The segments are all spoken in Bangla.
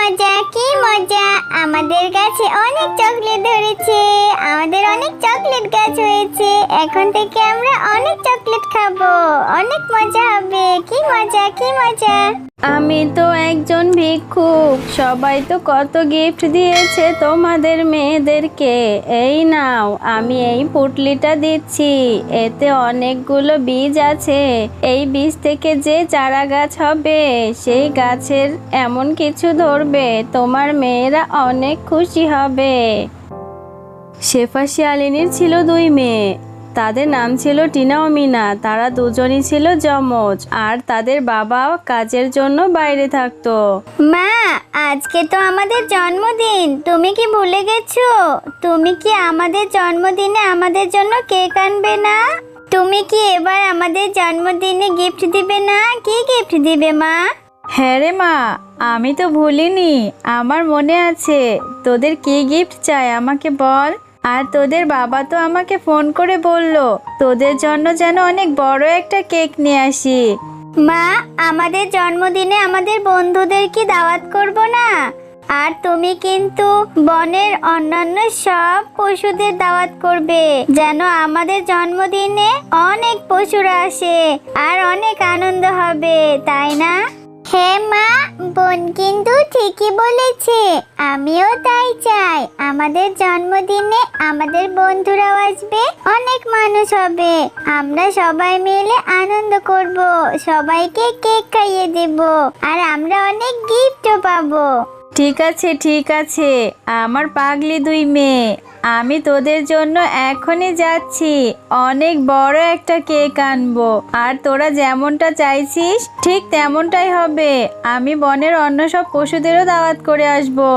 মজা কি মজা, আমাদের গাছে অনেক চকলেট ধরেছে। আমাদের অনেক চকলেট গাছ হয়েছে। এখন থেকে আমরা অনেক চকলেট খাবো। অনেক মজা হবে। কি মজা কি মজা। আমি তো একজন ভিক্ষুক, সবাই তো কত গিফট দিয়েছে তোমাদের মেয়েদেরকে। এই নাও, আমি এই পুটলিটা দিচ্ছি, এতে অনেকগুলো বীজ আছে। এই বীজ থেকে যে চারা গাছ হবে, সেই গাছের এমন কিছু ধরবে, তোমার মেয়েরা অনেক খুশি হবে। শেফা শিয়ালিনীর ছিল 2 মেয়ে। তাদের নাম ছিল টিনা ও মিনা। তারা দুজনই ছিল যমজ, আর তাদের বাবা কাজের জন্য বাইরে থাকতো। মা, আজকে তো আমাদের জন্মদিন, তুমি কি ভুলে গেছো? তুমি কি আমাদের জন্মদিনে আমাদের জন্য কেক আনবে না? তুমি কি এবার আমাদের জন্মদিনে গিফট দিবে না? কি গিফট দিবে মা? হ্যাঁ রে মা, আমি তো ভুলিনি, আমার মনে আছে। তোদের কি গিফট চাই আমাকে বল। আর তোদের বাবা তো আমাকে ফোন করে বলল তোদের জন্য যেন অনেক বড় একটা কেক নিয়ে আসি। মা, আমাদের জন্মদিনে আমাদের বন্ধুদের কি দাওয়াত করব না? আর তুমি কিন্তু বনের অন্যান্য সব পশুদের দাওয়াত করবে, যেন আমাদের জন্মদিনে অনেক পশুরা আসে আর অনেক আনন্দ হবে, তাই না? হ্যাঁ মা, বোন কিন্তু ঠিকই বলেছে। আমিও তাই চাই। আমাদের জন্মদিনে আমাদের বন্ধুরাও আসবে, অনেক মানুষ হবে। আমরা সবাই মিলে আনন্দ করব, সবাইকে কেক খাইয়ে দেব, আর আমরা অনেক গিফটও পাবো। ঠিক আছে ঠিক আছে, আমার পাগলি 2 মেয়ে, আমি তোদের জন্য এখনই যাচ্ছি। অনেক বড় একটা কেক আনবো, আর তোরা যেমনটা চাইছিস ঠিক তেমনটাই হবে। আমি বনের অন্য সব পশুদেরও দাওয়াত করে আসবো।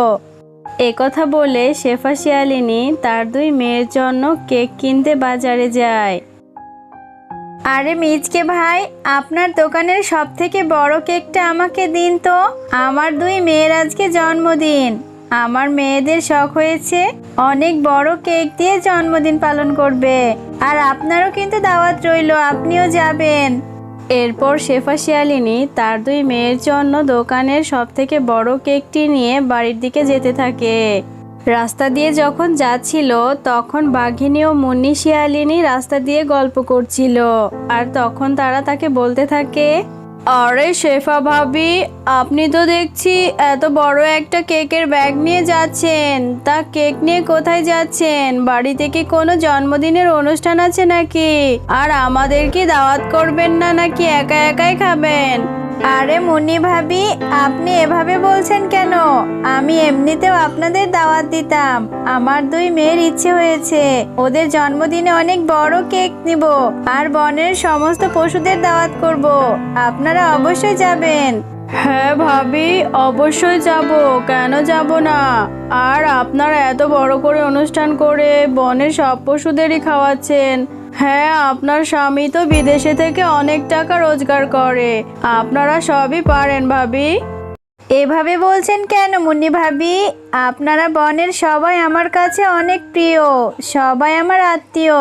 একথা বলে শেফা শিয়ালিনী তার 2 মেয়ের জন্য কেক কিনতে বাজারে যায়। আরে মিচকে ভাই, আপনার দোকানের সব থেকে বড় কেকটা আমাকে দিন তো। আমার 2 মেয়ের আজকে জন্মদিন। আমার মেয়েদের শখ হয়েছে অনেক বড় কেক দিয়ে জন্মদিন পালন করবে। আর আপনারও কিন্তু দাওয়াত রইলো, আপনিও যাবেন। এরপর শেফা শিয়ালিনী তার 2 মেয়ের জন্য দোকানের সব থেকে বড় কেকটি নিয়ে বাড়ির দিকে যেতে থাকে। রাস্তা দিয়ে যখন যাচ্ছিল, তখন বাঘিনী ও মুন্নি শিয়ালিনী রাস্তা দিয়ে গল্প করছিল। আর তখন তারা তাকে বলতে থাকে, আরে শেফা ভাবি, আপনি তো দেখছি এত বড় একটা কেকের ব্যাগ নিয়ে যাচ্ছেন। তা কেক নিয়ে কোথায় যাচ্ছেন? বাড়িতে কি কোনো জন্মদিনের অনুষ্ঠান আছে নাকি? আর আমাদের কি দাওয়াত করবেন না, নাকি একা একাই খাবেন? আরে মুন্নি ভাবি, আপনি এভাবে বলছেন কেন? আমি এমনিতেও আপনাদের দাওয়াত দিতাম। আমার 2 মেয়ের ইচ্ছে হয়েছে ওদের জন্মদিনে অনেক বড় কেক নিব, আর বনের সমস্ত পশুদের দাওয়াত করব। আপনারা অবশ্যই যাবেন। হ্যাঁ ভাবি, অবশ্যই যাব, কেন যাব না। আর আপনারা এত বড় করে অনুষ্ঠান করে বনের সব পশুদেরই খাওয়াচ্ছেন। হ্যাঁ, আপনার স্বামী তো বিদেশে থেকে অনেক টাকা রোজগার করে। আপনারা সবই পারেন ভাবি। এভাবে বলছেন কেন মুন্নি ভাবি? আপনারা বনের সবাই আমার কাছে অনেক প্রিয়, সবাই আমার আত্মীয়।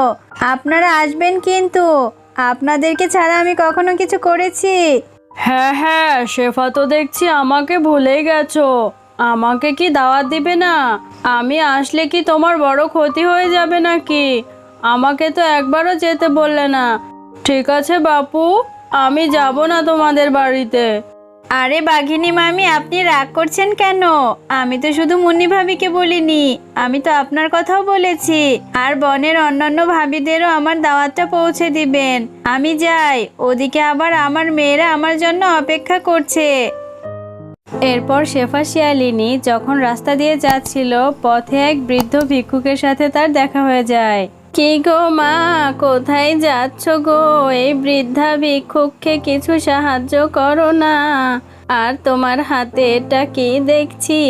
আপনারা আসবেন কিন্তু। আপনাদেরকে ছাড়া আমি কখনো কিছু করেছি? হ্যাঁ হ্যাঁ, শেফা তো দেখছি আমাকে ভুলেই গেছো। আমাকে কি দাওয়াত দিবে না? আমি আসলে কি তোমার বড় ক্ষতি হয়ে যাবে নাকি? আমাকে তো একবারও যেতে বললে না। ঠিক আছে বাপু, আমি যাব না তোমাদের বাড়িতে। আরে বাঘিনী মামি, আপনি রাগ করছেন কেন? আমি তো শুধু মুন্নি ভাবিকে বলিনি, আমি তো আপনার কথাও বলেছি। আর বনের অন্যান্য ভাবিদেরও আমার দাওয়াতটা পৌঁছে দিবেন। আমি যাই, ওদিকে আবার আমার মেয়েরা আমার জন্য অপেক্ষা করছে। এরপর শেফা শিয়ালিনী যখন রাস্তা দিয়ে যাচ্ছিল, পথে এক বৃদ্ধ ভিক্ষুকের সাথে তার দেখা হয়ে যায়। কি গো মা, কোথায় যাচ্ছ গো? এই বৃদ্ধা ভিক্ষুককে কিছু সাহায্য করো না। আর তোমার হাতে এটা কি দেখছি?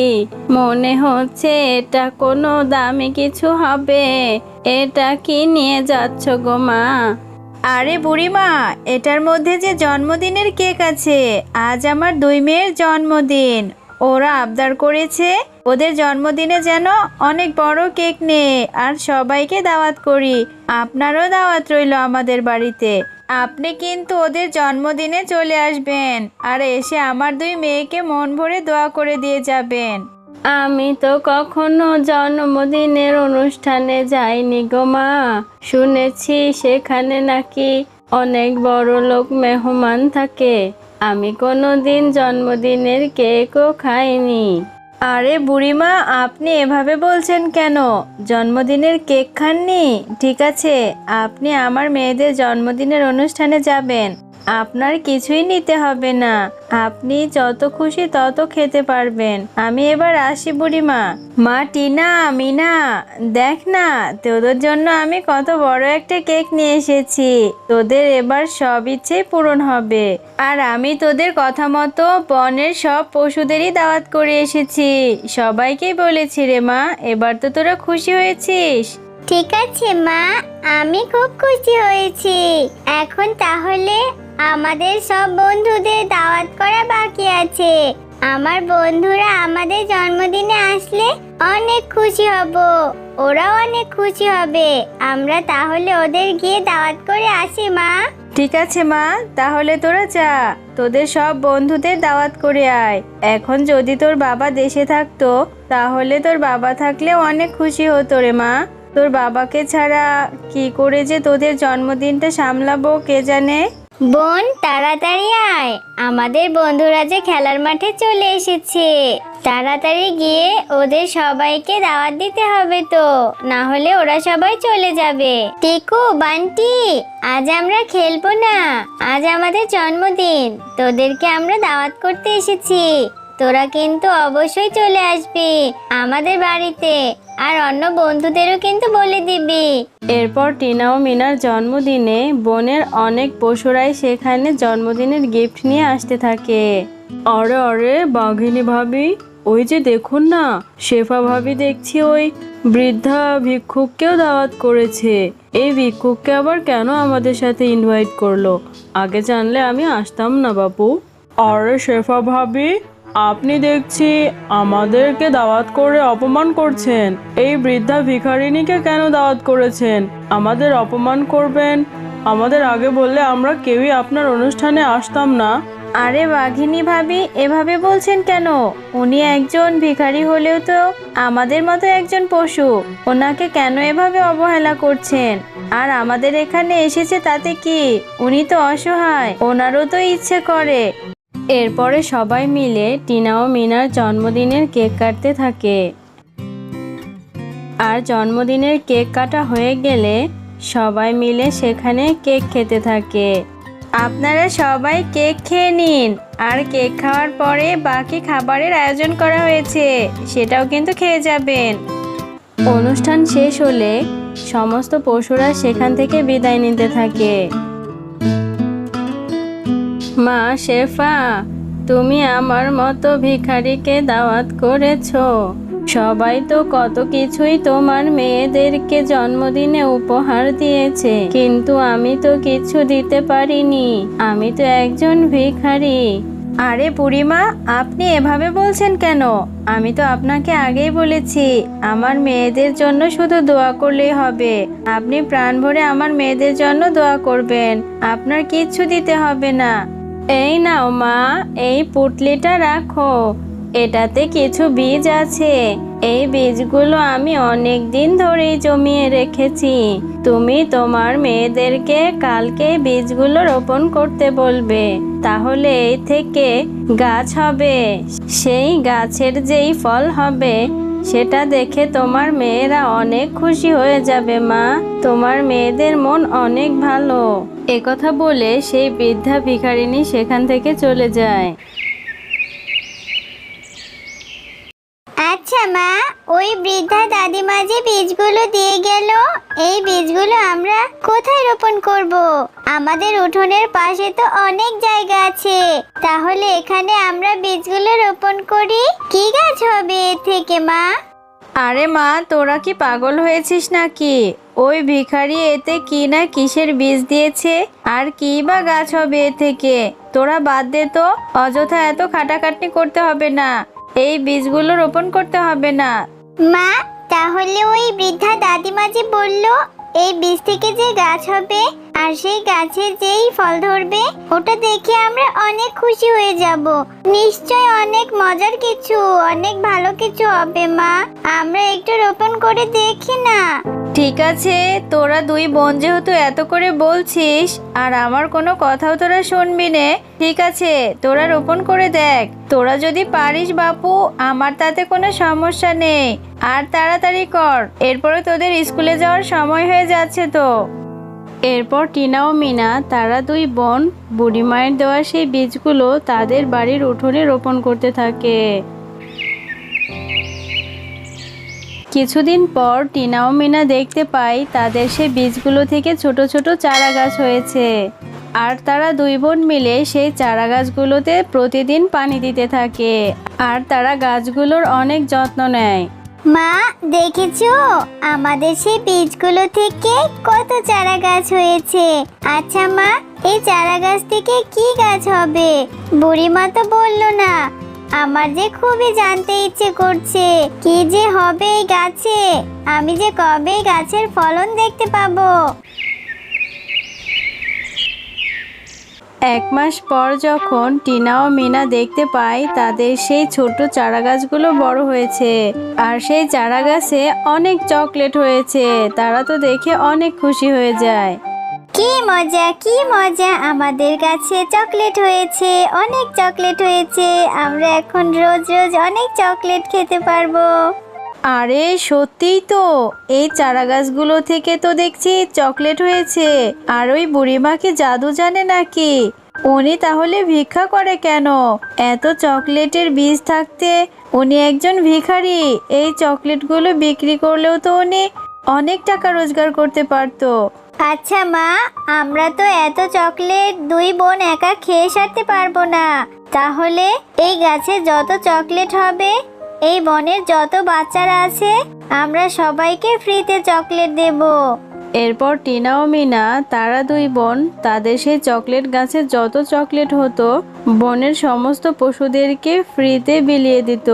মনে হচ্ছে এটা কোনো দামি কিছু হবে। এটা কি নিয়ে যাচ্ছ গো মা? আরে বুড়িমা, এটার মধ্যে যে জন্মদিনের কেক আছে। আজ আমার 2 মেয়ের জন্মদিন। ওরা আবদার করেছে ওদের জন্মদিনে যেন অনেক বড় কেক নেই আর সবাইকে দাওয়াত করি। আপনারও দাওয়াত রইল আমাদের বাড়িতে। আপনি কিন্তু ওদের জন্মদিনে চলে আসবেন আর এসে আমার 2 মেয়েকে মন ভরে দোয়া করে দিয়ে যাবেন। আমি তো কখনো জন্মদিনের অনুষ্ঠানে যাইনি গো মা। শুনেছি সেখানে নাকি অনেক বড় লোক মেহমান থাকে। আমি কোনোদিন জন্মদিনের কেকও খাইনি। আরে বুড়িমা, আপনি এভাবে বলছেন কেন? জন্মদিনের কেক খাননি? ঠিক আছে, আপনি আমার মেয়েদের জন্মদিনের অনুষ্ঠানে যাবেন। আপনার কিছুই নিতে হবে না। আপনি যত খুশি তত খেতে পারবেন। আমি এবার আসি বুড়িমা। মা টিনা, মিনা, দেখ না তোদের জন্য আমি কত বড় একটা কেক নিয়ে এসেছি। তোদের এবার সব ইচ্ছেই পূরণ হবে। আর আমি তোদের কথা মতো বনের সব পশুদেরই দাওয়াত করে এসেছি। সবাইকেই বলেছি রে মা। এবার তো তোরা খুশি হয়েছিস? ঠিক আছে মা, আমি খুব খুশি হয়েছি। এখন তাহলে আমাদের সব বন্ধুদের দাওয়াত করা বাকি আছে। আমার বন্ধুরা আমাদের জন্মদিনে আসলে অনেক খুশি হব, ওরাও অনেক খুশি হবে। আমরা তাহলে ওদের গিয়ে দাওয়াত করে আসি মা। ঠিক আছে মা, তাহলে তোরা যা, তোদের সব বন্ধুদের দাওয়াত করে আয়। এখন যদি তোর বাবা দেশে থাকতো তাহলে তোর বাবা থাকলে অনেক খুশি হতো রে মা। তোর বাবাকে ছাড়া কি করে যে তোদের জন্মদিনটা সামলাবো কে জানে। বোন তাড়াতাড়ি আয়, আমাদের বন্ধুরা যে খেলার মাঠে চলে এসেছে। তাড়াতাড়ি গিয়ে ওদের সবাইকে দাওয়াত দিতে হবে, তো না হলে ওরা সবাই চলে যাবে। টিকু, বান্টি, আজ আমরা খেলবো না। আজ আমাদের জন্মদিন, তোদেরকে আমরা দাওয়াত করতে এসেছি। তোরা কিন্তু অবশ্যই চলে আসবি আমাদের বাড়িতে, আর অন্য বন্ধুদেরও কিন্তু বলে দিবি। এরপর টিনা ও মিনার জন্মদিনে বনের অনেক পশুরাই সেখানে জন্মদিনের গিফট নিয়ে আসতে থাকে। আরে আরে বাঘিনী ভাবি, ওই যে দেখুন না, শেফা ভাবি দেখছি ওই বৃদ্ধা ভিক্ষুককেও দাওয়াত করেছে। এই ভিক্ষুককে আবার কেন আমাদের সাথে ইনভাইট করলো? আগে জানলে আমি আসতাম না বাবু। আরে শেফা ভাবি, আপনি দেখছি আমাদেরকে দাওয়াত করে অপমান করছেন। এই বৃদ্ধা ভিখারিনীকে কেন দাওয়াত করেছেন? আমাদের অপমান করবেন? আমাদের আগে বললে আমরা কেউই আপনার অনুষ্ঠানে আসতাম না। আরে বাঘিনী ভাবি, এভাবে বলছেন কেন? উনি একজন ভিখারি হলেও তো আমাদের মতো একজন পশু। ওনাকে কেন এভাবে অবহেলা করছেন? আর আমাদের এখানে এসেছে তাতে কি? উনি তো অসহায়, ওনারও তো ইচ্ছে করে। এরপরে সবাই মিলে টিনা ও মিনার জন্মদিনের কেক কাটতে থাকে। আর জন্মদিনের কেক কাটা হয়ে গেলে সবাই মিলে সেখানে কেক খেতে থাকে। আপনারা সবাই কেক খেয়ে নিন, আর কেক খাওয়ার পরে বাকি খাবারের আয়োজন করা হয়েছে, সেটাও কিন্তু খেয়ে যাবেন। অনুষ্ঠান শেষ হলে সমস্ত পশুরা সেখান থেকে বিদায় নিতে থাকে। মা শেফা, তুমি আমার মতো ভিখারিকে দাওয়াত করেছো। সবাই তো কত কিছুই তোমার মেয়েদেরকে জন্মদিনে উপহার দিয়েছে, কিন্তু আমি তো কিছু দিতে পারিনি। আমি তো একজন ভিখারি। আরে বুড়িমা, আপনি এভাবে বলছেন কেন? আমি তো আপনাকে আগেই বলেছি আমার মেয়েদের জন্য শুধু দোয়া করলেই হবে। আপনি প্রাণ ভরে আমার মেয়েদের জন্য দোয়া করবেন, আপনার কিচ্ছু দিতে হবে না। এই নাও মা, এই পুটলিটা রাখো, এটাতে কিছু বীজ আছে। এই বীজগুলো আমি অনেক দিন ধরেই জমিয়ে রেখেছি। তুমি তোমার মেয়েদেরকে কালকে বীজগুলো রোপণ করতে বলবে, তাহলে এই থেকে গাছ হবে। সেই গাছের যেই ফল হবে সেটা দেখে তোমার মেয়েরা অনেক খুশি হয়ে যাবে মা। তোমার মেয়েদের মন অনেক ভালো। একথা বলে সেই বৃদ্ধা ভিখারিনী সেখান থেকে চলে যায়। আচ্ছা মা, ওই বৃদ্ধা দাদিমা যে বীজগুলো দিয়ে গেল, এই বীজগুলো আমরা কোথায় রোপণ করব? আমাদের উঠোনের পাশে তো অনেক জায়গা আছে, তাহলে এখানে আমরা বীজগুলো রোপণ করি। কি গাছ হবে এর থেকে মা? আরে মা, তোরা কি পাগল হয়েছিস নাকি? ওই ভিখারি এতে কি না কিসের বীজ দিয়েছে, আর কি বা গাছ হবে এ থেকে। তোরা বাদ দে তো, অযথা এত খাটাখাটনি করতে হবে না। এই বীজগুলো রোপণ করতে হবে না। মা, তাহলে ওই বৃদ্ধা দাদিমা যে বললো এই বীজ থেকে যে গাছ হবে, আর সেই গাছে যেই ফল ধরবে ওটা দেখে আমরা অনেক খুশি হয়ে যাব। নিশ্চয় অনেক মজার কিছু, অনেক ভালো কিছু হবে মা। আমরা একটু রোপণ করে দেখি না? ঠিক আছে, তোরা দুই বোন যেহেতু এত করে বলছিস আর আমার কোনো কথাও তোরা শুনবি নে, ঠিক আছে তোরা রোপণ করে দেখ। তোরা যদি পারিস বাপু, আমার তাতে কোনো সমস্যা নেই। আর তাড়াতাড়ি কর, এরপরে তোদের স্কুলে যাওয়ার সময় হয়ে যাচ্ছে তো। এরপর টিনা ও মিনা তারা দুই বোন বুড়িমায়ের দেওয়া সেই বীজগুলো তাদের বাড়ির উঠোনে রোপণ করতে থাকে। কিছুদিন পর টিনা ও মিনা দেখতে পায় তাদের সেই বীজগুলো থেকে ছোট ছোট চারা গাছ হয়েছে। আর তারা দুই বোন মিলে সেই চারা গাছগুলোতে প্রতিদিন পানি দিতে থাকে। আর তারা গাছগুলোর অনেক যত্ন নেয়। মা, দেখেছো আমাদের সেই বীজগুলো থেকে কত চারা গাছ হয়েছে? আচ্ছা মা, এই চারা গাছ থেকে কি গাছ হবে? বুড়িমা তো বললো না। আমার যে খুবই জানতে ইচ্ছে করছে কি যে হবে এই গাছে। আমি যে কবে এই গাছের ফলন দেখতে পাবো। 1 মাস পর যখন টিনা ও মিনা দেখতে পায় তাদের সেই ছোট চারা গাছগুলো বড় হয়েছে আর সেই চারা গাছে অনেক চকলেট হয়েছে, তারা তো দেখে অনেক খুশি হয়ে যায়। কি মজা, কি মজা! আমাদের কাছে চকলেট হয়েছে, অনেক চকলেট হয়েছে। আমরা এখন রোজ রোজ অনেক চকলেট খেতে পারবো। আরে সত্যিই তো, এই চারা গাছগুলো থেকে তো দেখছি চকলেট হয়েছে। আর ওই বুড়িমা কি জাদু জানে নাকি? উনি তাহলে ভিক্ষা করে কেন? এত চকলেটের বীজ থাকতে উনি একজন ভিখারি। এই চকলেটগুলো বিক্রি করলেও তো উনি অনেক টাকা রোজগার করতে পারতো। আচ্ছা মা, আমরা তো এত চকলেট দুই বোন একা খেয়ে সারতে পারবো না। তাহলে এই গাছে যত চকলেট হবে, এই বনের যত বাচ্চারা আছে, আমরা সবাইকে ফ্রিতে চকলেট দেব। এরপর টিনা ও মিনা তারা দুই বোন তাদের সেই চকলেট গাছে যত চকলেট হতো বনের সমস্ত পশুদেরকে ফ্রিতে বিলিয়ে দিত।